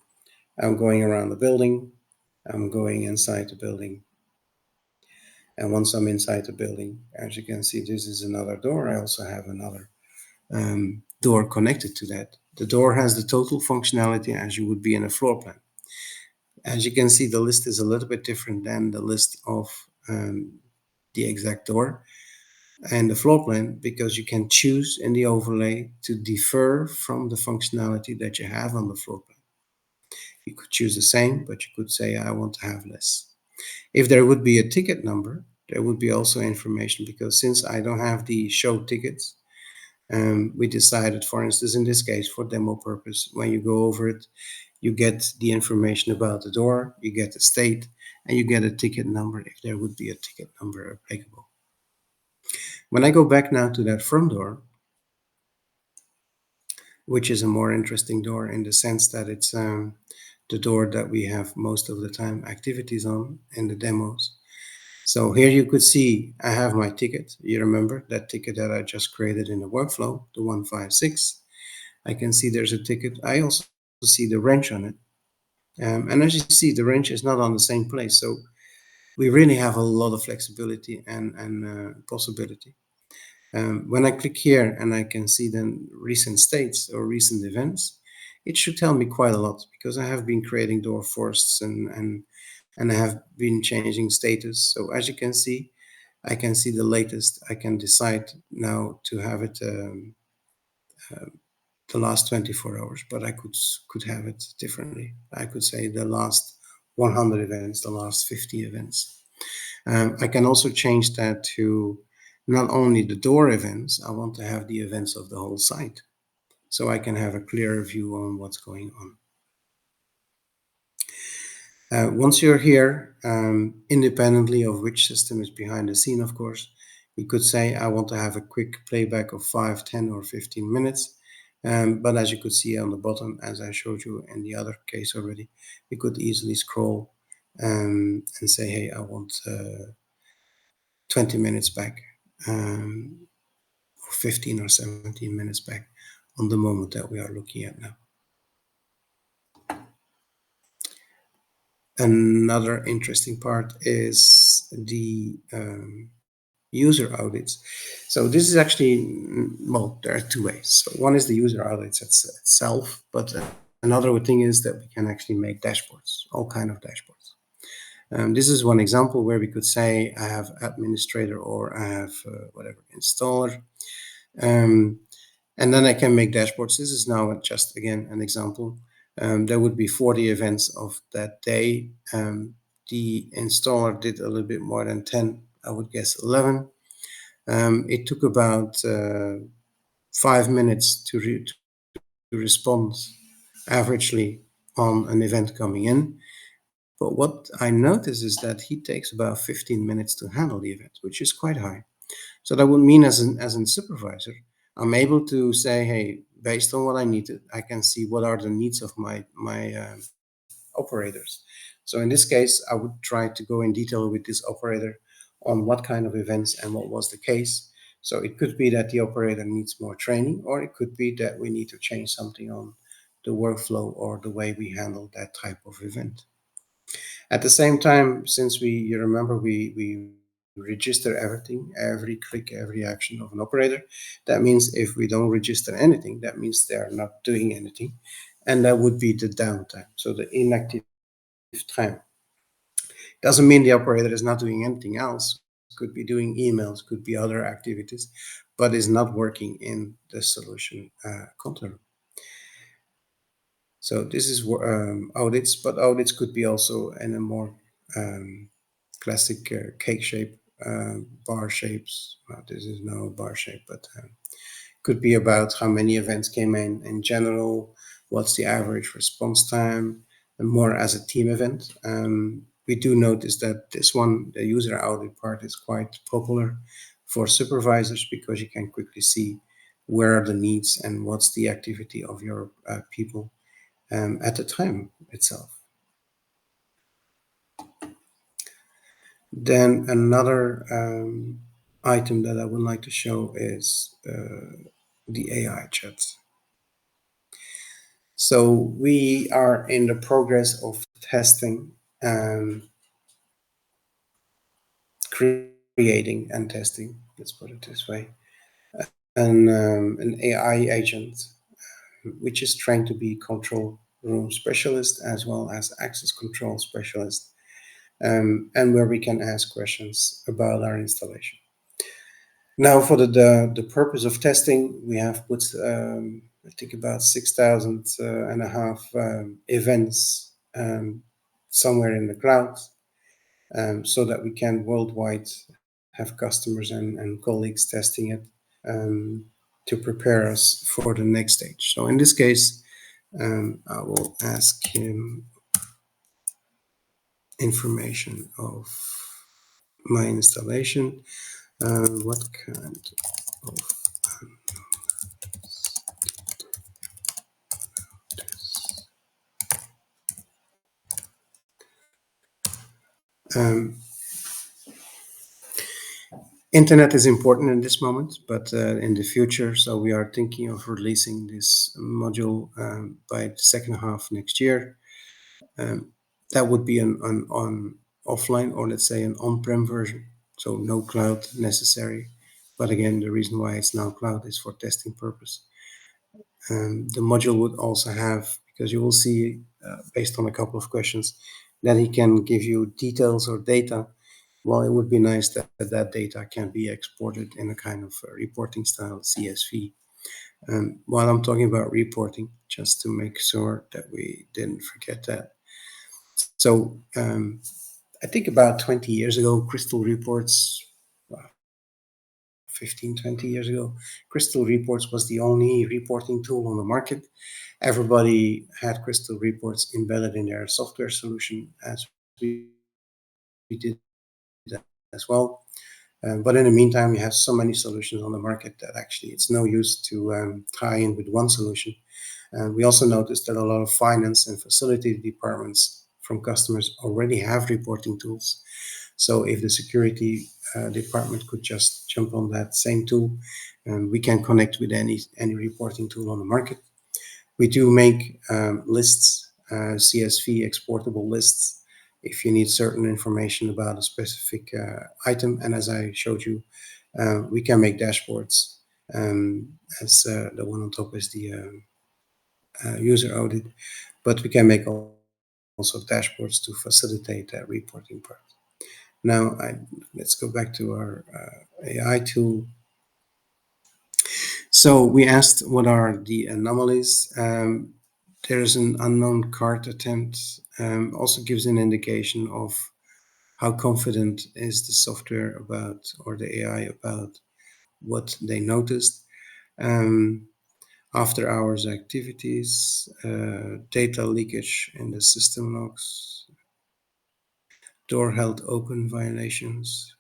Speaker 1: I'm going around the building, I'm going inside the building. And once I'm inside the building, as you can see, this is another door. I also have another door connected to that. The door has the total functionality as you would be in a floor plan. As you can see, the list is a little bit different than the list of the exact door and the floor plan, because you can choose in the overlay to defer from the functionality that you have on the floor plan. You could choose the same, but you could say, I want to have less. If there would be a ticket number, there would be also information, because since I don't have the show tickets, we decided, for instance, in this case, for demo purpose, when you go over it, you get the information about the door, you get the state, and you get a ticket number if there would be a ticket number applicable. When I go back now to that front door, which is a more interesting door in the sense that it's the door that we have most of the time activities on in the demos. So here you could see I have my ticket. You remember that ticket that I just created in the workflow, the 156. I can see there's a ticket. I also see the wrench on it. And as you see, the wrench is not on the same place. So we really have a lot of flexibility and possibility. When I click here and I can see then recent states or recent events, it should tell me quite a lot, because I have been creating door forces and I have been changing status. So as you can see, I can see the latest. I can decide now to have it the last 24 hours, but I could have it differently. I could say the last 100 events, the last 50 events. I can also change that to not only the door events, I want to have the events of the whole site. So I can have a clearer view on what's going on. Once you're here, independently of which system is behind the scene, of course, you could say, I want to have a quick playback of 5, 10, or 15 minutes. But as you could see on the bottom, as I showed you in the other case already, you could easily scroll and say, hey, I want 20 minutes back, or 15 or 17 minutes back on the moment that we are looking at now. Another interesting part is the user audits. So this is actually, well, there are two ways. So one is the user audits itself, but another thing is that we can actually make dashboards, all kind of dashboards. This is one example where we could say I have administrator or I have whatever installer, and then I can make dashboards. This is now just again an example. There would be 40 events of that day. The installer did a little bit more than 10, I would guess 11. It took about 5 minutes to respond averagely on an event coming in. But what I notice is that he takes about 15 minutes to handle the event, which is quite high. So that would mean as a supervisor, I'm able to say, hey, based on what I needed, I can see what are the needs of my operators. So in this case, I would try to go in detail with this operator on what kind of events and what was the case. So it could be that the operator needs more training, or it could be that we need to change something on the workflow or the way we handle that type of event. At the same time, since you remember, we register everything, every click, every action of an operator. That means if we don't register anything, that means they're not doing anything. And that would be the downtime, so the inactive time. Doesn't mean the operator is not doing anything else. Could be doing emails, could be other activities, but is not working in the solution control. So this is audits, but audits could be also in a more classic cake shape, bar shapes. Well, this is no bar shape, but could be about how many events came in general, what's the average response time, and more as a team event. We do notice that this one, the user audit part, is quite popular for supervisors because you can quickly see where are the needs and what's the activity of your people at the time itself. Then another item that I would like to show is the AI chat. So we are in the progress of testing, creating and testing, let's put it this way, an AI agent, which is trained to be control room specialist as well as access control specialist, and where we can ask questions about our installation. Now, for the purpose of testing, we have put, I think, about 6,000 and a half events somewhere in the cloud, so that we can worldwide have customers and colleagues testing it to prepare us for the next stage. So in this case, I will ask him information of my installation. What kind of internet is important in this moment, but in the future, so we are thinking of releasing this module by the second half next year. That would be an on offline, or let's say an on-prem version, so no cloud necessary. But again, the reason why it's now cloud is for testing purpose. The module would also have, because you will see based on a couple of questions, that he can give you details or data. Well, it would be nice that that data can be exported in a kind of reporting style, CSV, While I'm talking about reporting, just to make sure that we didn't forget that. So I think about 20 years ago, Crystal Reports, 15, 20 years ago, Crystal Reports was the only reporting tool on the market. Everybody had Crystal Reports embedded in their software solution, as we did as well. But in the meantime, we have so many solutions on the market that actually it's no use to tie in with one solution. We also noticed that a lot of finance and facility departments from customers already have reporting tools. So if the security department could just jump on that same tool, we can connect with any reporting tool on the market. We do make lists, CSV exportable lists, if you need certain information about a specific item. And as I showed you, we can make dashboards. As the one on top is the user audit, but we can make also dashboards to facilitate that reporting part. Now, let's go back to our AI tool. So we asked what are the anomalies. There's an unknown card attempt, also gives an indication of how confident is the software about, or the AI about what they noticed. After hours activities, data leakage in the system logs, door held open violations,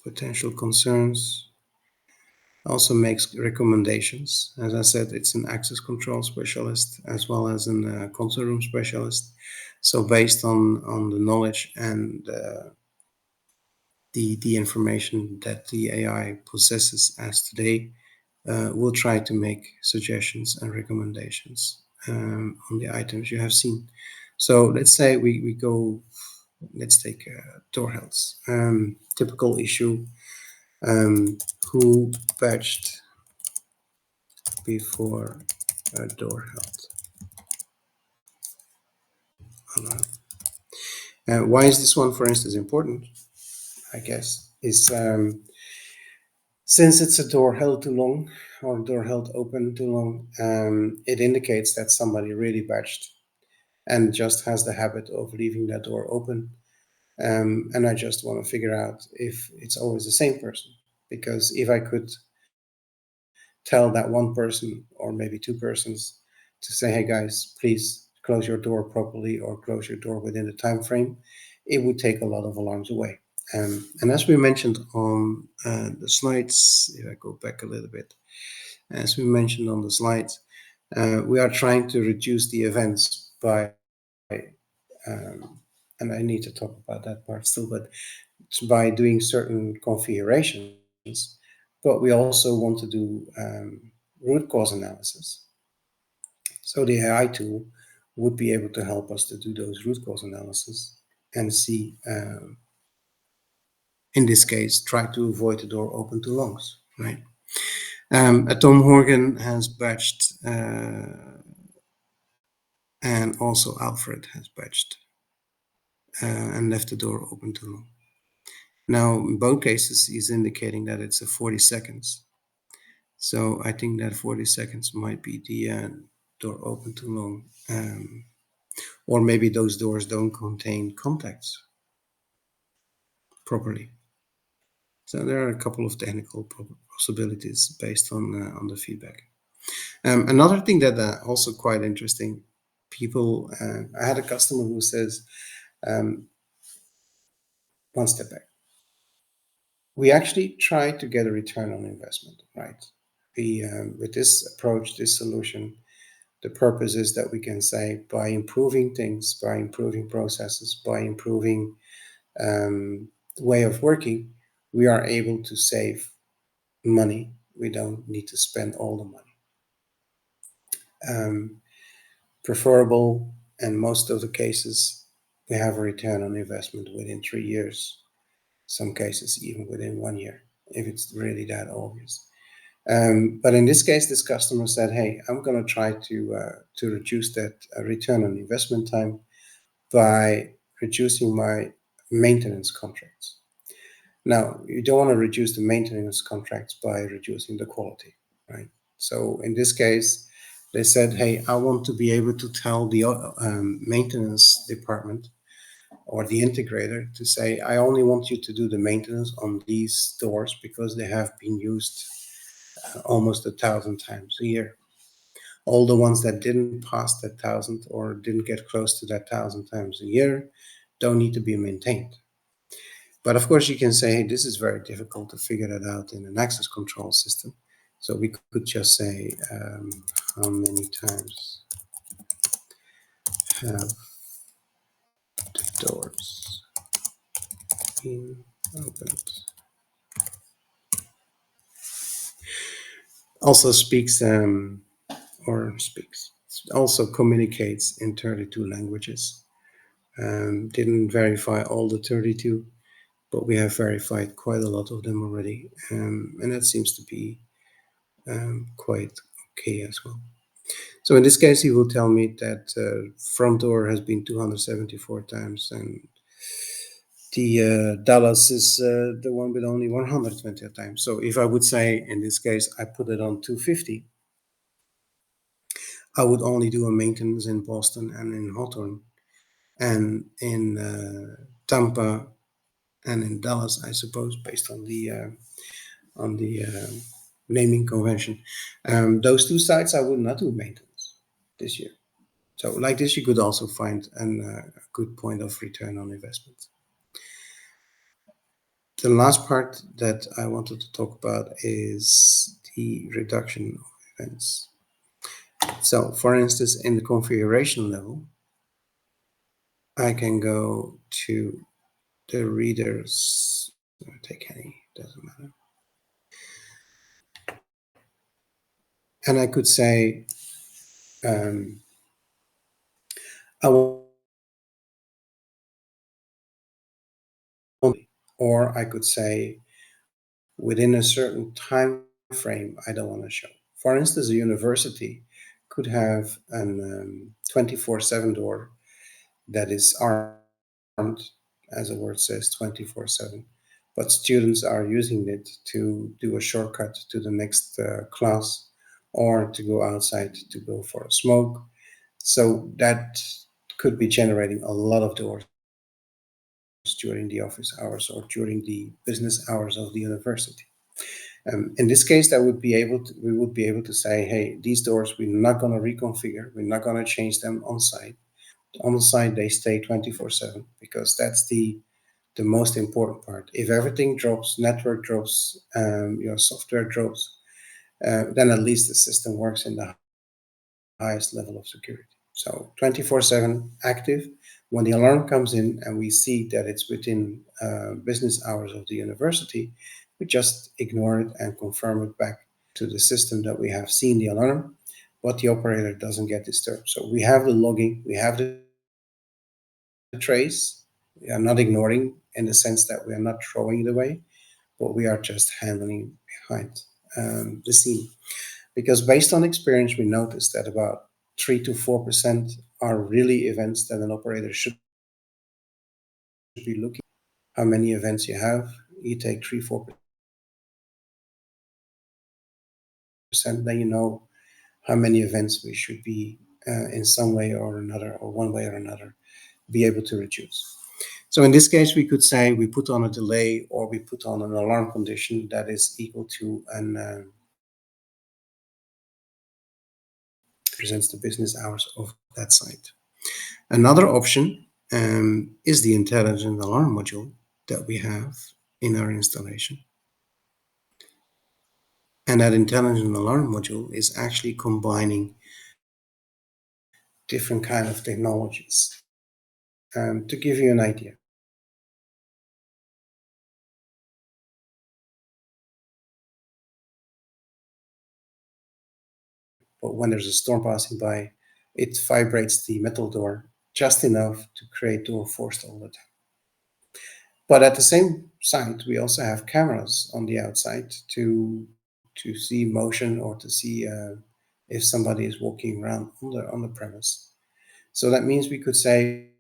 Speaker 1: potential concerns. Also makes recommendations. As I said, it's an access control specialist as well as a console room specialist. So based on the knowledge and the information that the AI possesses as today, we'll try to make suggestions and recommendations on the items you have seen. So let's say we go, let's take door health. Typical issue, who patched before a door held. Why is this one, for instance, important? I guess is since it's a door held too long or door held open too long, it indicates that somebody really batched and just has the habit of leaving that door open. And I just want to figure out if it's always the same person, because if I could tell that one person or maybe two persons to say, hey guys, please close your door properly or close your door within the time frame, it would take a lot of alarms away. And as we mentioned on the slides, if I go back a little bit, as we mentioned on the slides, we are trying to reduce the events by, and I need to talk about that part still, but by doing certain configurations, but we also want to do root cause analysis. So the AI tool would be able to help us to do those root cause analysis and see, in this case, try to avoid the door open too long, right? Tom Horgan has batched, and also Alfred has batched and left the door open too long. Now, in both cases, he's indicating that it's a 40 seconds. So I think that 40 seconds might be the door open too long. Or maybe those doors don't contain contacts properly. So there are a couple of technical possibilities based on the feedback. Another thing that also quite interesting, people, I had a customer who says, one step back. We actually try to get a return on investment, right? With this approach, this solution, the purpose is that we can say by improving things, by improving processes, by improving way of working, we are able to save money. We don't need to spend all the money. Preferable, and most of the cases, we have a return on investment within 3 years. Some cases even within 1 year, if it's really that obvious. But in this case, this customer said, hey, I'm going to try to reduce that return on investment time by reducing my maintenance contracts. Now, you don't want to reduce the maintenance contracts by reducing the quality, right? So in this case, they said, hey, I want to be able to tell the maintenance department or the integrator to say, I only want you to do the maintenance on these doors because they have been used almost 1,000 times a year. All the ones that didn't pass that 1,000 or didn't get close to that 1,000 times a year don't need to be maintained. But of course, you can say, hey, this is very difficult to figure that out in an access control system. So we could just say, how many times have the doors been opened? Also speaks, also communicates in 32 languages. Didn't verify all the 32, but we have verified quite a lot of them already. And that seems to be quite okay as well. So in this case, he will tell me that front door has been 274 times, and the Dallas is the one with only 120 times. So if I would say, in this case, I put it on 250, I would only do a maintenance in Boston and in Hawthorne, and in Tampa and in Dallas, I suppose, based on the naming convention. Those two sites, I would not do maintenance this year. So like this, you could also find a good point of return on investment. The last part that I wanted to talk about is the reduction of events. So for instance, in the configuration level, I can go to the readers, take any, doesn't matter. And I could say, I want, or I could say, within a certain time frame, I don't want to show. For instance, a university could have an 24/7 door that is armed, as the word says, 24/7. But students are using it to do a shortcut to the next class or to go outside to go for a smoke. So that could be generating a lot of doors during the office hours or during the business hours of the university. In this case, we would be able to say, hey, these doors we're not going to reconfigure, we're not going to change them on site. On the site, they stay 24/7 because that's the most important part. If everything drops, network drops, your software drops, then at least the system works in the highest level of security. So 24/7 active. When the alarm comes in and we see that it's within business hours of the university, we just ignore it and confirm it back to the system that we have seen the alarm, but the operator doesn't get disturbed. So we have the logging, we have the trace. We are not ignoring in the sense that we are not throwing it away, but we are just handling behind the scene. Because based on experience, we noticed that about 3 to 4% are really events that an operator should be looking at. How many events you have, you take 3-4%, then you know how many events we should be in some way or another, or one way or another, be able to reduce. So in this case, we could say we put on a delay or we put on an alarm condition that is equal to an presents the business hours of that site. Another option is the intelligent alarm module that we have in our installation. And that intelligent alarm module is actually combining different kind of technologies. To give you an idea, but when there's a storm passing by, it vibrates the metal door just enough to create door force all the time. But at the same site, we also have cameras on the outside to see motion or to see if somebody is walking around on the premise. So that means we could say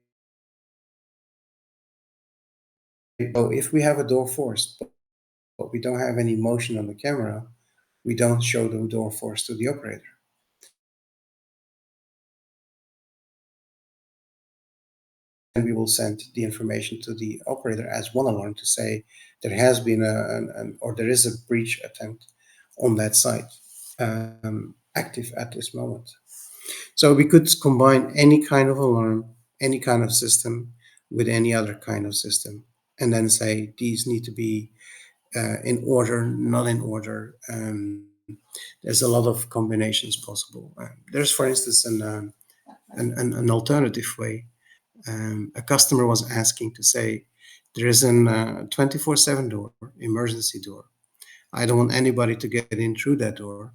Speaker 1: so if we have a door forced, but we don't have any motion on the camera, we don't show the door force to the operator. And we will send the information to the operator as one alarm to say there has been or there is a breach attempt on that site active at this moment. So we could combine any kind of alarm, any kind of system with any other kind of system, and then say these need to be in order, not in order. There's a lot of combinations possible. There's, for instance, an alternative way. A customer was asking to say, there is an 24/7 door, emergency door. I don't want anybody to get in through that door.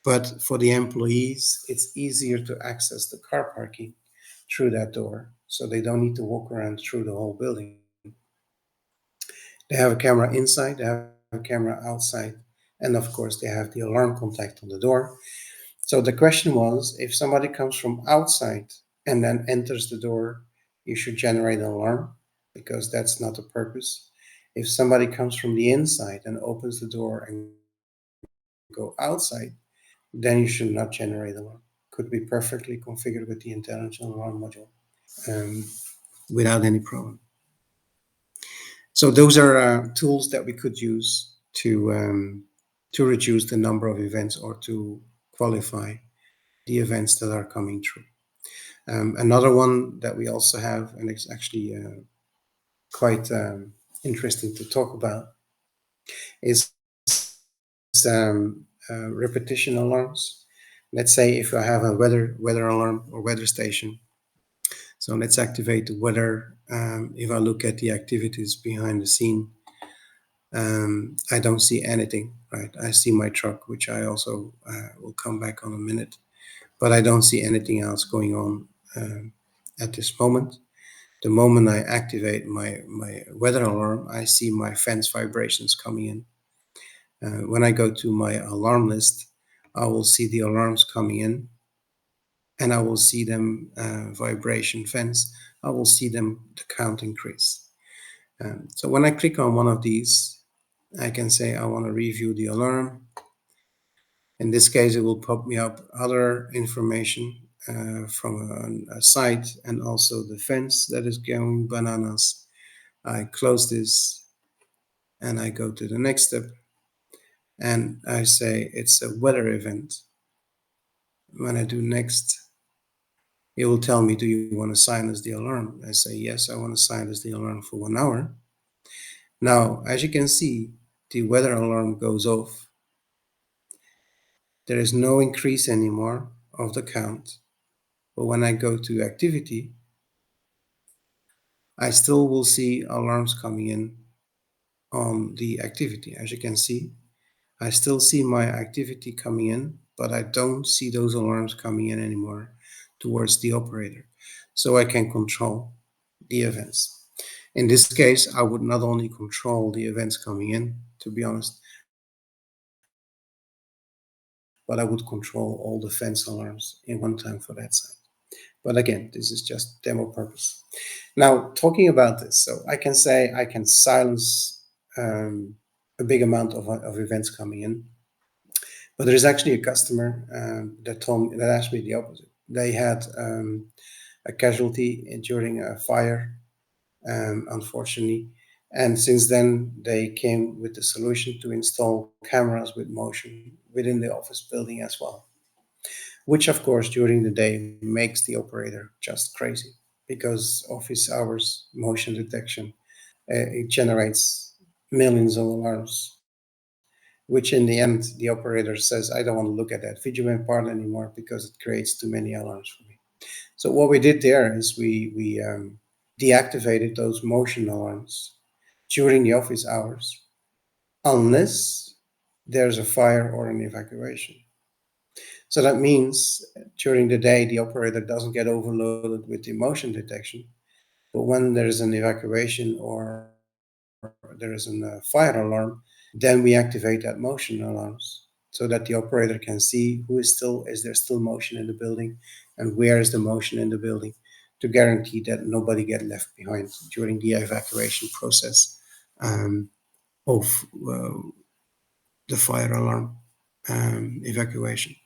Speaker 1: But for the employees, it's easier to access the car parking through that door. So they don't need to walk around through the whole building. They have a camera inside, they have a camera outside, and of course, they have the alarm contact on the door. So the question was, if somebody comes from outside and then enters the door, you should generate an alarm because that's not the purpose. If somebody comes from the inside and opens the door and go outside, then you should not generate alarm. Could be perfectly configured with the intelligent alarm module um, without any problem. So those are tools that we could use to reduce the number of events or to qualify the events that are coming through. Another one that we also have, and it's actually quite interesting to talk about, is repetition alarms. Let's say if I have a weather alarm or weather station. So let's activate the weather. If I look at the activities behind the scene, I don't see anything, right? I see my truck, which I also will come back on a minute, but I don't see anything else going on at this moment. The moment I activate my weather alarm, I see my fence vibrations coming in. When I go to my alarm list, I will see the alarms coming in, and I will see them vibration fence. I will see them the count increase. So when I click on one of these, I can say I want to review the alarm. In this case, it will pop me up other information from a site and also the fence that is going bananas. I close this and I go to the next step and I say it's a weather event. When I do next, it will tell me, do you want to silence the alarm? I say, yes, I want to silence the alarm for 1 hour. Now, as you can see, the weather alarm goes off. There is no increase anymore of the count. But when I go to activity, I still will see alarms coming in on the activity. As you can see, I still see my activity coming in, but I don't see those alarms coming in anymore towards the operator. So I can control the events. In this case, I would not only control the events coming in, to be honest, but I would control all the fence alarms in one time for that site. But again, this is just demo purpose. Now, talking about this, so I can say I can silence a big amount of events coming in. But there is actually a customer that asked me the opposite. They had a casualty during a fire, unfortunately, and since then they came with the solution to install cameras with motion within the office building as well, which of course during the day makes the operator just crazy because office hours motion detection it generates millions of alarms, which in the end the operator says, I don't want to look at that vigilant part anymore because it creates too many alarms for me. So what we did there is we deactivated those motion alarms during the office hours unless there's a fire or an evacuation. So that means during the day the operator doesn't get overloaded with the motion detection, but when there's an evacuation or there is a fire alarm, then we activate that motion alarms so that the operator can see is there still motion in the building and where is the motion in the building to guarantee that nobody get left behind during the evacuation process of the fire alarm evacuation.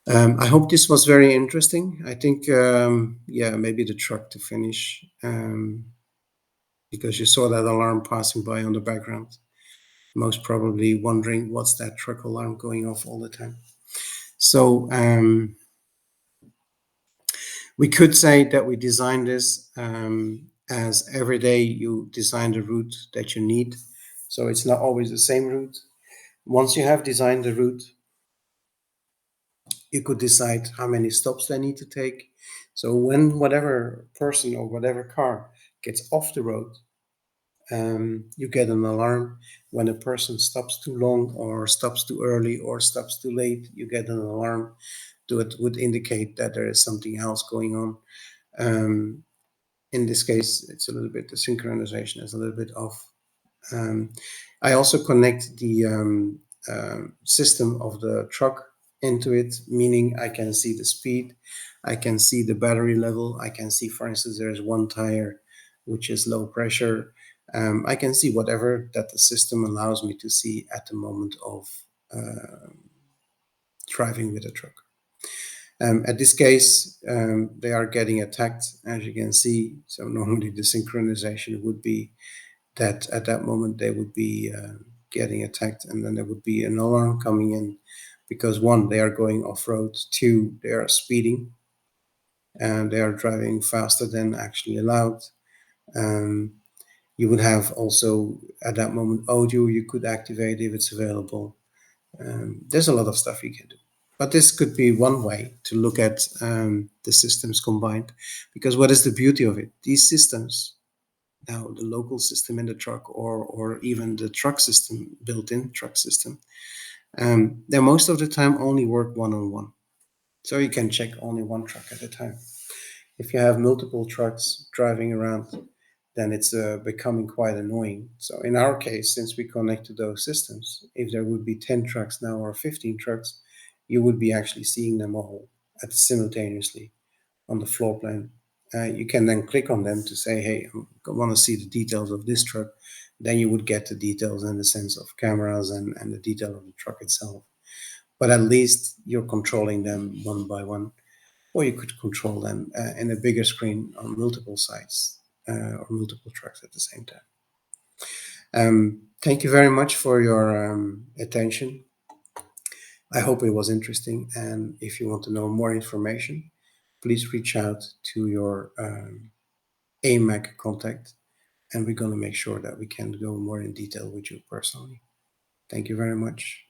Speaker 1: I hope this was very interesting. I think, yeah, maybe the truck to finish, because you saw that alarm passing by on the background, most probably wondering what's that truck alarm going off all the time. So we could say that we designed this as every day you design the route that you need. So it's not always the same route. Once you have designed the route, you could decide how many stops they need to take. So when whatever person or whatever car gets off the road, you get an alarm. When a person stops too long or stops too early or stops too late, you get an alarm that would indicate that there is something else going on. In this case, it's a little bit, the synchronization is a little bit off. I also connect the system of the truck into it, meaning I can see the speed, I can see the battery level, I can see, for instance, there's one tire which is low pressure. I can see whatever that the system allows me to see at the moment of driving with a truck. At this case, they are getting attacked, as you can see. So normally the synchronization would be that at that moment they would be getting attacked, and then there would be an alarm coming in because one, they are going off-road, two, they are speeding, and they are driving faster than actually allowed. You would have also at that moment audio you could activate if it's available. There's a lot of stuff you can do. But this could be one way to look at the systems combined, because what is the beauty of it? These systems, now the local system in the truck or even the truck system, built-in truck system, they most of the time only work one-on-one. So you can check only one truck at a time. If you have multiple trucks driving around, then it's becoming quite annoying. So in our case, since we connect to those systems, if there would be 10 trucks now or 15 trucks, you would be actually seeing them all simultaneously on the floor plan. You can then click on them to say, hey, I want to see the details of this truck. Then you would get the details in the sense of cameras and the detail of the truck itself. But at least you're controlling them one by one, or you could control them in a bigger screen on multiple sites or multiple trucks at the same time. Thank you very much for your attention. I hope it was interesting. And if you want to know more information, please reach out to your AMAC contact, and we're going to make sure that we can go more in detail with you personally. Thank you very much.